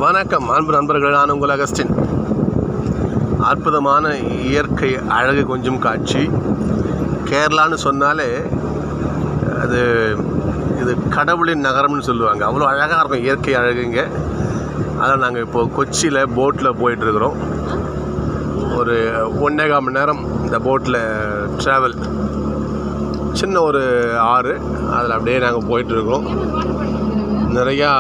வணக்கம் அன்பு நண்பர்கள், நான் உங்கள் அகஸ்டின். அற்புதமான இயற்கை அழகு கொஞ்சம் காட்சி. கேரளான்னு சொன்னாலே இது கடவுளின் நகரம்னு சொல்லுவாங்க. அவ்வளோ அழகாக இருக்கும் இயற்கை அழகுங்க. அதான் நாங்கள் இப்போது கொச்சியில் போட்டில் போயிட்டுருக்குறோம். ஒரு 1.25 மணி நேரம் இந்த போட்டில் ட்ராவல். சின்ன ஒரு ஆறு, அதில் அப்படியே நாங்கள் போயிட்டுருக்குறோம். நிறையா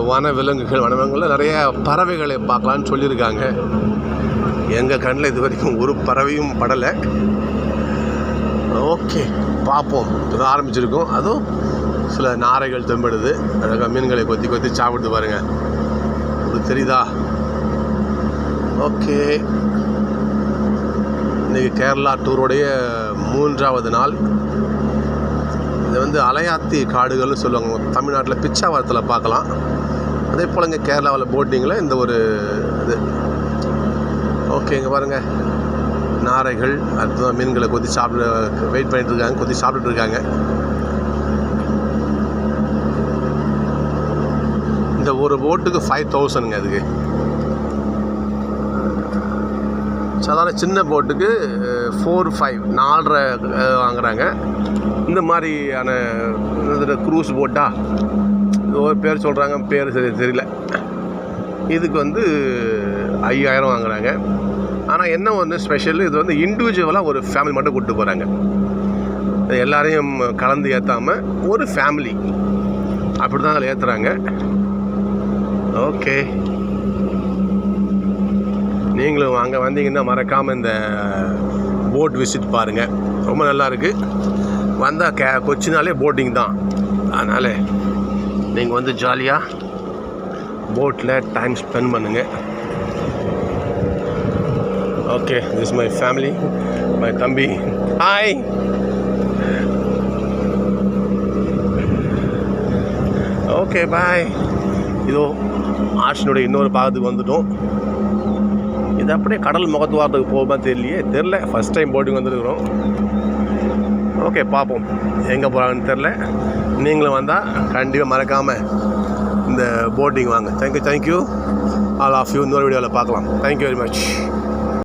வனவிலங்குகளில் நிறைய பறவைகளை பார்க்கலான்னு சொல்லியிருக்காங்க. எங்கள் கண்ணில் இது வரைக்கும் ஒரு பறவையும் படலை. ஓகே, பார்ப்போம். இது ஆரம்பிச்சிருக்கோம். அதுவும் சில நாரைகள் தெம்படுது. அழகாக மீன்களை கொத்தி கொத்தி சாப்பிட்டு பாருங்கள். இது தெரியுதா? ஓகே, இன்றைக்கி கேரளா டூருடைய 3வது நாள். இது அலையாத்தி காடுகள்னு சொல்லுவாங்க. தமிழ்நாட்டில் பிச்சாவரத்தில் பார்க்கலாம். அதே போல் இங்கே கேரளாவில் போட்டிங்கில் இந்த ஒரு இது. ஓகே, இங்கே பாருங்கள், நாரைகள் அடுத்ததான் மீன்களை கொத்தி சாப்பிட வெயிட் பண்ணிட்டு இருக்காங்க, கொத்தி சாப்பிட்டுட்டு இருக்காங்க. இந்த ஒரு போட்டுக்கு 5000ங்க. அதுக்கு சாதாரண சின்ன போட்டுக்கு 4.5 வாங்குறாங்க. இந்த மாதிரியான க்ரூஸ் போட்டா ஒரு பேர் சொல்கிறாங்க, பேர் தெரியல. இதுக்கு 5000 வாங்குறாங்க. ஆனால் என்ன ஒன்று ஸ்பெஷல், இது இண்டிவிஜுவலாக ஒரு ஃபேமிலி மட்டும் கூப்பிட்டு போகிறாங்க. எல்லாரையும் கலந்து ஏற்றாமல் ஒரு ஃபேமிலி அப்படி தான் அதில் ஏற்றுறாங்க. ஓகே, நீங்களும் அங்கே வந்தீங்கன்னா மறக்காமல் இந்த போட் விசிட் பாருங்கள். ரொம்ப நல்லாயிருக்கு. வந்தால் கொச்சினாலே போட்டிங் தான். அதனால் நீங்கள் ஜாலியாக போட்டில் டைம் ஸ்பெண்ட் பண்ணுங்கள். Okay, this my family, my தம்பி. ஹாய். ஓகே, பாய். இதோ ஆற்றினுடைய இன்னொரு பாகத்துக்கு வந்துட்டோம். இது அப்படியே கடல் முகத்துவாரத்துக்கு போகுமா தெரில. ஃபஸ்ட் டைம் போட்டிங் வந்துருக்குறோம். ஓகே, பார்ப்போம் எங்கே போகிறாங்கன்னு தெரில. நீங்களும் வந்தால் கண்டிப்பாக மறக்காமல் இந்த போட்டிங் வாங்க. Thank you all of you. இன்னொரு வீடியோவில் பார்க்கலாம். Thank you very much.